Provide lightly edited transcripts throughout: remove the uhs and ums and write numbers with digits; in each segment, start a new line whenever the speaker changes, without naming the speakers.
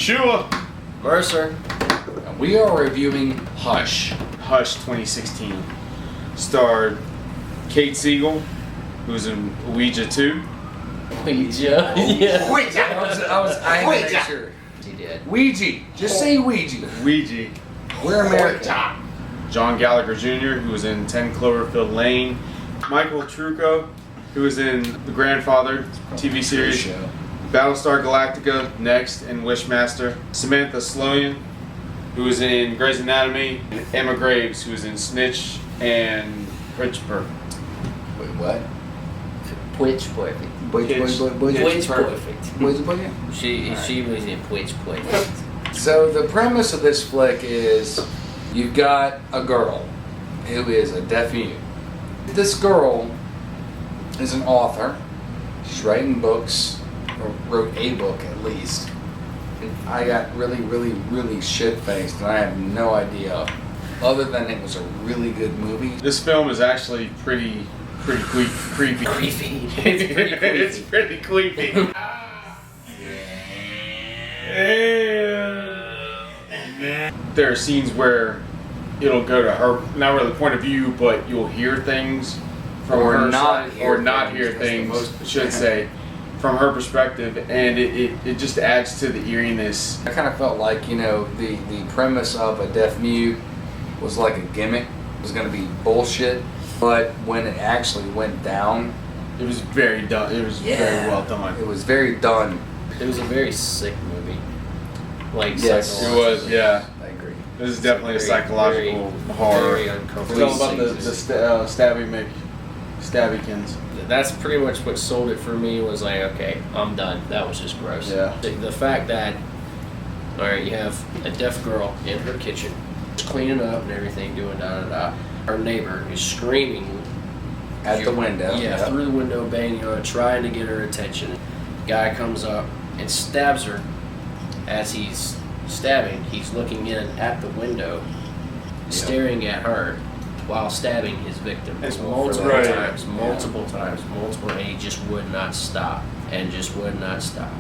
Shua.
Mercer. And we are reviewing Hush.
Hush 2016. Starred Kate Siegel, who's in Ouija 2.
Ouija? Yeah.
Ouija.
I had to make sure. He did. Ouija. Just say Ouija.
Ouija.
We're American.
John Gallagher Jr., who was in 10 Cloverfield Lane. Michael Trucco, who was in The Grandfather TV series.
Show.
Battlestar Galactica, Next, and Wishmaster. Samantha Sloyan, who was in Grey's Anatomy. And Emma Graves, who was in Snitch and Pitch Perfect.
Wait, what?
Pitch Perfect.
Pitch
Perfect. She was in Pitch Perfect.
So the premise of this flick is you've got a girl who is a deaf mute. This girl is an author. She's writing books, or wrote a book at least. And I got really shit-faced, and I have no idea, other than it was a really good movie.
This film is actually pretty creepy.
Creepy. It's pretty creepy.
It's pretty creepy. There are scenes where it'll go to her, not really point of view, but you'll hear things from
Or
her
not
side,
hear
or not
things,
hear
that's the
things,
most-
should say, from her perspective, and it just adds to the eeriness.
I kind of felt like, you know, the premise of a deaf mute was like a gimmick. It was going to be bullshit. But when it actually went down,
It was very done. It was very well done.
it was very done.
It was a very sick movie. Like,
Yes,
It was, yeah.
I agree.
This is definitely a
Very,
psychological
very,
horror.
very
It's
uncomfortable.
all about the stabbykins.
That's pretty much what sold it for me. Was like, okay, I'm done. That was just gross.
Yeah.
The fact that, all right, you have a deaf girl in her kitchen, just cleaning up and everything, doing da da da. Her neighbor is screaming
At the window.
Yeah,
Yep.
through the window, banging on it, trying to get her attention. Guy comes up and stabs her. As he's stabbing, he's looking in at the window, staring at her while stabbing his victim
It's
multiple
right.
times, and he just would not stop, and just would not stop.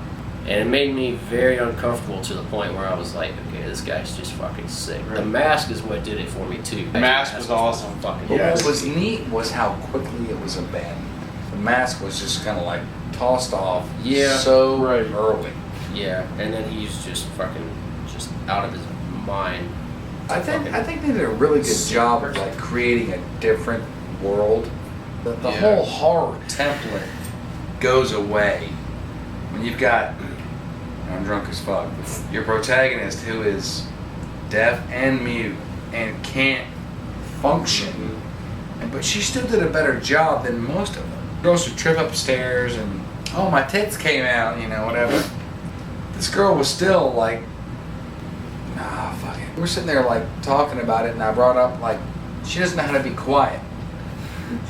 And it made me very uncomfortable to the point where I was like, okay, this guy's just fucking sick. The Mask is what did it for me too.
The Mask was awesome.
Fucking
But
Yes.
what was neat was how quickly it was abandoned. The mask was just kind of like tossed off
Yeah.
so
Right.
early.
Yeah, and then he's just fucking just out of his mind.
I think they did a really good job of like creating a different world. The
Yeah.
whole horror template goes away when you've got, I'm drunk as fuck, your protagonist who is deaf and mute and can't function, but she still did a better job than most of them. Girls would trip upstairs and, oh, my tits came out, you know, whatever. This girl was still like, nah, fuck it. We're sitting there like talking about it, and I brought up like, she doesn't know how to be quiet.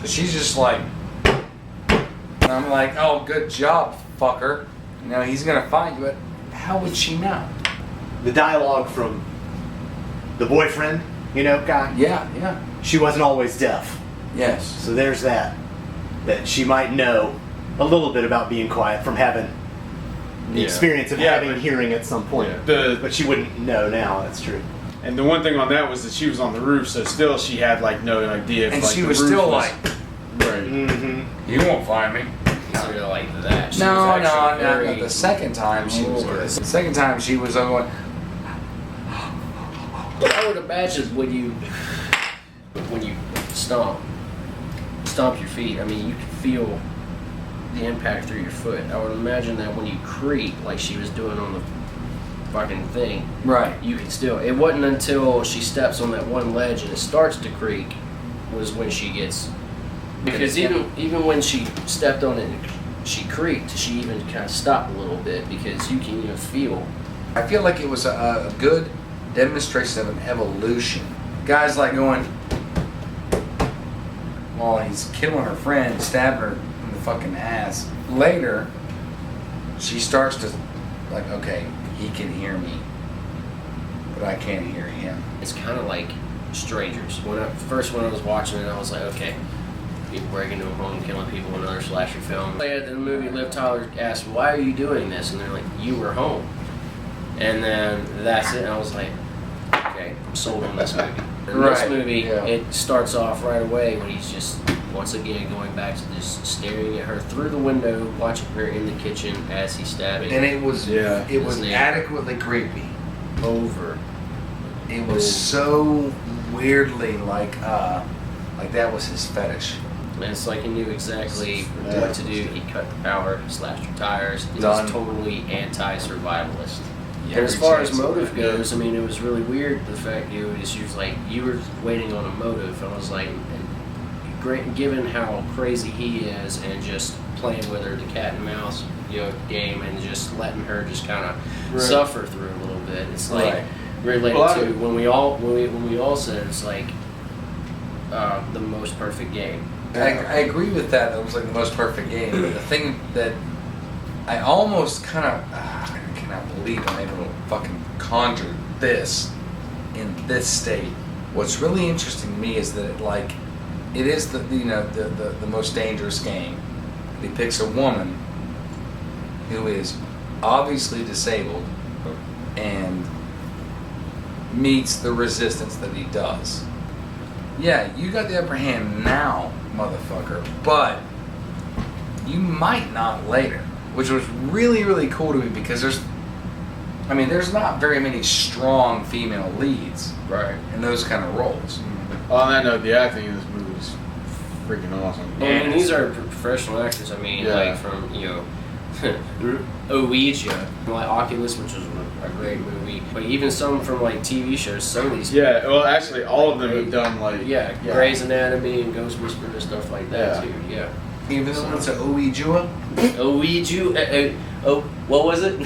So she's just like, and I'm like, oh, good job, fucker. You know, he's gonna find you, but how would she know?
The dialogue from the boyfriend, you know, guy,
Yeah,
she wasn't always deaf.
yes.
So there's that she might know a little bit about being quiet from having the
Yeah.
experience of
Yeah,
having
but-
hearing at some point.
Yeah.
But she wouldn't know now, that's true.
And the one thing on that was that she was on the roof, so still she had like no idea. If,
And
like,
she
the
was
roof
still like,
right.
Mm-hmm.
you won't find me.
Sort of like that. She
No,
was
no,
actually
no.
very-
The second time she was
Lord.
good. The second time she was going,
I would imagine when you stomp your feet. I mean, you can feel the impact through your foot. I would imagine that when you creak, like she was doing on the fucking thing,
right.
you could still. It wasn't until she steps on that one ledge and it starts to creak, was when she gets. Because even when she stepped on it, and she creaked. She even kind of stopped a little bit because you can even feel.
I feel like it was a good demonstration of an evolution. Guys like going, while he's killing her friend, stabbing her in the fucking ass. Later, she starts to, like, okay, he can hear me, but I can't hear him.
It's kind of like Strangers. When I was watching it, I was like, okay, people breaking into a home, killing people, another slasher film. At the movie, Liv Tyler asked, "Why are you doing this?" And they're like, "You were home." And then that's it. And I was like, okay, I'm sold on this movie. In
Right,
this movie,
yeah.
it starts off right away when he's just once again going back to just staring at her through the window, watching her in the kitchen as he's stabbing.
And it was
Yeah.
it was
His name.
adequately creepy.
over.
It was so weirdly like that was his fetish.
And it's like he knew exactly
Yeah.
what to do. He cut the power, slashed her tires. He
Done.
was totally anti-survivalist.
Yeah,
And as
every
far as
chance of
motive
it.
goes, I mean, it was really weird the fact you was like you were waiting on a motive. I was like, great, given how crazy he is, and just playing with her, the cat and mouse, game, and just letting her just kind of
Right.
suffer through a little bit. It's like
Right.
related
Well,
to when we all said it's like the most perfect game.
I agree with that. It was like the most perfect game. But the thing that I almost kind of I cannot believe I'm able to fucking conjure this in this state. What's really interesting to me is that it is the most dangerous game. He picks a woman who is obviously disabled and meets the resistance that he does. Yeah, you got the upper hand now, motherfucker, but you might not later, which was really, really cool to me because there's not very many strong female leads
Right.
in those kind of roles.
On that note, the acting in this movie is freaking awesome.
And these are professional actors. I mean,
Yeah.
like from Ouija, like Oculus, which was a great movie. But even some from like TV shows. Some of these,
Yeah, well, actually, all of them have done like
yeah, Grey's Anatomy and Ghost Whisperer and stuff like that
Yeah.
too. Yeah.
Even though it's an Ouija,
Ouija, what was it?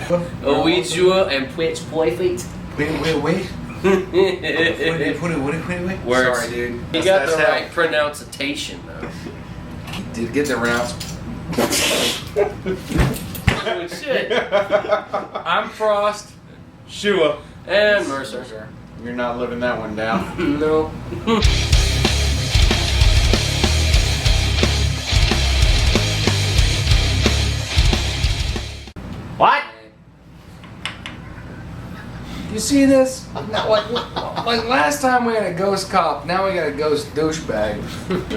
Ouija and Twitch Playfeet.
wait. Wait.
Words.
Sorry, dude.
You got
That's
the
how-
right pronunciation though.
Did get the rounds.
Oh shit.
I'm Frost.
Shua.
And Mercer.
You're not living that one down.
No.
What?
You see this? Now, like last time we had a ghost cop, now we got a ghost douchebag.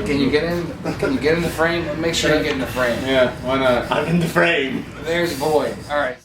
Can you get in? Can you get in the frame? Make sure you get in the frame.
Yeah, why not?
I'm in the frame.
There's Boyd. All right.